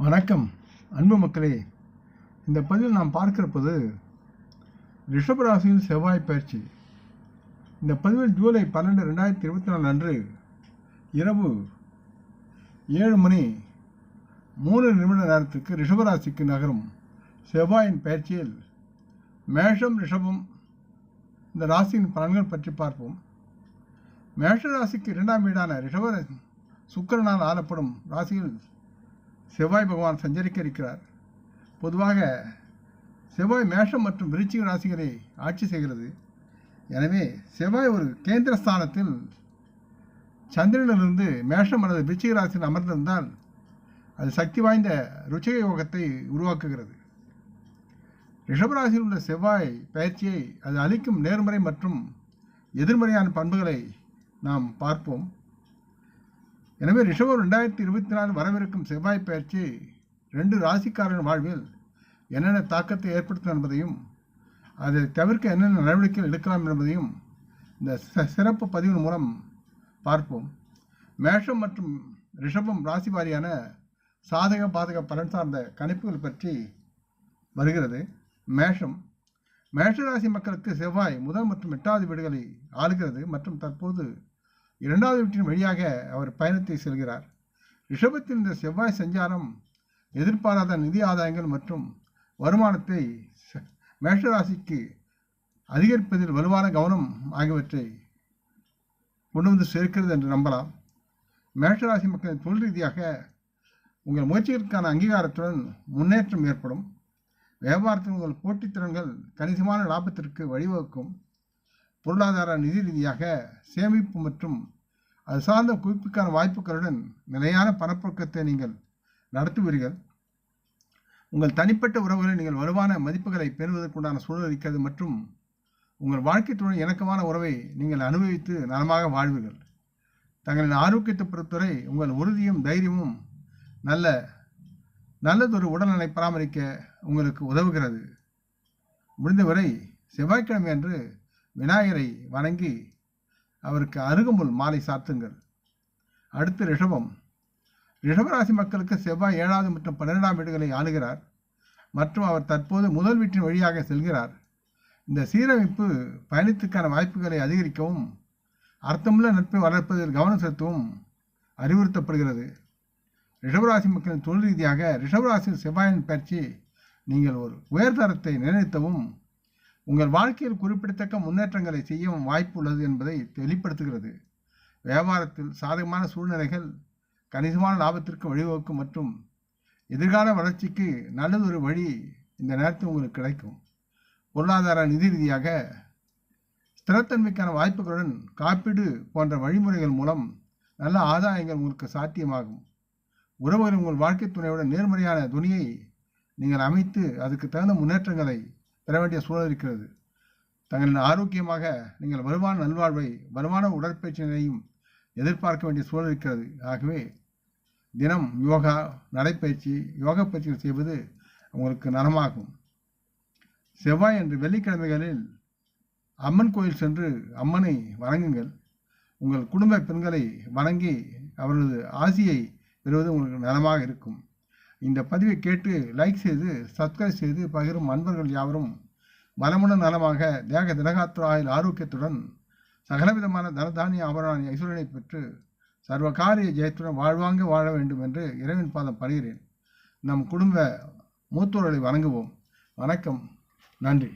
வணக்கம் அன்பு மக்களே. இந்த பதிவில் நாம் பார்க்கிறப்போது ரிஷபராசியில் செவ்வாய் பயிற்சி. இந்த பதிவில் ஜூலை 12, 2024 அன்று இரவு 7:03 நேரத்துக்கு ரிஷபராசிக்கு நகரும் செவ்வாயின் பயிற்சியில் மேஷம், ரிஷபம் இந்த ராசியின் பலன்கள் பற்றி பார்ப்போம். மேஷ ராசிக்கு 2ஆம் வீடான ரிஷப சுக்கிரனால் ஆளப்படும் ராசியில் செவ்வாய் பகவான் சஞ்சரிக்க இருக்கிறார். பொதுவாக செவ்வாய் மேஷம் மற்றும் விருச்சிக ராசிகளை ஆட்சி செய்கிறது. எனவே செவ்வாய் ஒரு கேந்திர ஸ்தானத்தில் சந்திரனிலிருந்து மேஷம் அல்லது விருச்சிக ராசியில் அமர்ந்திருந்தால் அது சக்தி வாய்ந்த ருச்சிக யோகத்தை உருவாக்குகிறது. ரிஷபராசியில் உள்ள செவ்வாய் பயிற்சியை அது அளிக்கும் நேர்மறை மற்றும் எதிர்மறையான பண்புகளை நாம் பார்ப்போம். எனவே ரிஷபம் 2024 வரவிருக்கும் செவ்வாய் பயிற்சி 2 ராசிக்காரர்கள் வாழ்வில் என்னென்ன தாக்கத்தை ஏற்படுத்தும் என்பதையும் அதை தவிர்க்க என்னென்ன நடவடிக்கைகள் எடுக்கலாம் என்பதையும் இந்த சிறப்பு பதிவின் மூலம் பார்ப்போம். மேஷம் மற்றும் ரிஷபம் ராசி வாரியான சாதக பாதக பலன் சார்ந்த கணிப்புகள் பற்றி வருகிறது. மேஷ ராசி மக்களுக்கு செவ்வாய் முதல் மற்றும் 8வது வீடுகளை ஆளுகிறது மற்றும் தற்போது 2வது வீட்டின் வழியாக அவர் பயணத்தை செல்கிறார். ரிஷபத்தில் இந்த செவ்வாய் சஞ்சாரம் எதிர்பாராத நிதி ஆதாயங்கள் மற்றும் வருமானத்தை மேஷராசிக்கு அதிகரிப்பதில் வலுவான கவனம் ஆகியவற்றை கொண்டு வந்து சேர்க்கிறது என்று நம்பலாம். மேஷராசி மக்களின் தொழில் ரீதியாக உங்கள் முயற்சிகளுக்கான அங்கீகாரத்துடன் முன்னேற்றம் ஏற்படும். வியாபாரத்தில் உங்கள் போட்டித்திறன்கள் கணிசமான லாபத்திற்கு வழிவகுக்கும். பொருளாதார நிதி ரீதியாக சேமிப்பு மற்றும் அது சார்ந்த குவிப்புக்கான வாய்ப்புகளுடன் நிலையான பணப்பொருக்கத்தை நீங்கள் நடத்துவீர்கள். உங்கள் தனிப்பட்ட உறவுகளில் நீங்கள் வலுவான மதிப்புகளை பெறுவதற்குண்டான சூழல் இருக்கிறது மற்றும் உங்கள் வாழ்க்கைத்துடன் இணக்கமான உறவை நீங்கள் அனுபவித்து நலமாக வாழ்வீர்கள். தங்களின் ஆரோக்கியத்தை பொறுத்தவரை உங்கள் உறுதியும் தைரியமும் நல்லதொரு உடல்நலை பராமரிக்க உங்களுக்கு உதவுகிறது. முடிந்தவரை செவ்வாய்க்கிழமை அன்று விநாயகரை வணங்கி அவருக்கு அருகம்புல் மாலை சாத்துங்கள். அடுத்து ரிஷபராசி மக்களுக்கு செவ்வாய் 7வது மற்றும் 12ஆம் வீடுகளை ஆளுகிறார் மற்றும் அவர் தற்போது முதல் வீட்டின் வழியாக செல்கிறார். இந்த சீரமைப்பு பயணத்திற்கான வாய்ப்புகளை அதிகரிக்கவும் அர்த்தமுள்ள நட்பை வளர்ப்பதில் கவனம் செலுத்தவும் அறிவுறுத்தப்படுகிறது. ரிஷபராசி மக்களின் தொழில் ரீதியாக ரிஷபராசியில் செவ்வாயின் பயிற்சி நீங்கள் ஒரு உயர்தரத்தை நிர்ணயித்தவும் உங்கள் வாழ்க்கையில் குறிப்பிடத்தக்க முன்னேற்றங்களை செய்யவும் வாய்ப்பு உள்ளது என்பதை வெளிப்படுத்துகிறது. வியாபாரத்தில் சாதகமான சூழ்நிலைகள் கணிசமான லாபத்திற்கு வழிவகுக்கும் மற்றும் எதிர்கால வளர்ச்சிக்கு நல்லதொரு வழி இந்த நேரத்தில் உங்களுக்கு கிடைக்கும். பொருளாதார நிதி ரீதியாக ஸ்திரத்தன்மைக்கான வாய்ப்புகளுடன் காப்பீடு போன்ற வழிமுறைகள் மூலம் நல்ல ஆதாயங்கள் உங்களுக்கு சாத்தியமாகும். உறவுகள் உங்கள் வாழ்க்கை துணையுடன் நேர்மறையான துணியை நீங்கள் அமைத்து அதுக்கு தகுந்த முன்னேற்றங்களை பெற வேண்டிய சூழல் இருக்கிறது. தங்களின் ஆரோக்கியமாக நீங்கள் வலுவான நல்வாழ்வை வலுவான உடற்பயிற்சி நிலையும் எதிர்பார்க்க வேண்டிய சூழல் இருக்கிறது. ஆகவே தினம் யோகா, நடைப்பயிற்சி, யோகா பயிற்சிகள் செய்வது உங்களுக்கு நலமாகும். செவ்வாய் என்று வெள்ளிக்கிழமைகளில் அம்மன் கோயில் சென்று அம்மனை வணங்குங்கள். உங்கள் குடும்ப பெண்களை வணங்கி அவர்களது ஆசியை பெறுவது உங்களுக்கு நலமாக இருக்கும். இந்த பதிவை கேட்டு லைக் செய்து சப்ஸ்கிரைப் செய்து பகிரும் அன்பர்கள் யாவரும் வளமுடன் நலமாக திடகாத்திர ஆயுள் ஆரோக்கியத்துடன் சகலவிதமான தனதானிய ஆபரண ஐஸ்வர்யனை பெற்று சர்வகாரிய ஜெயத்துடன் வாழ்வாங்க வாழ வேண்டும் என்று இறைவன் பாதம் பணிகிறேன். நம் குடும்ப மூத்தோர்களை வணங்குவோம். வணக்கம், நன்றி.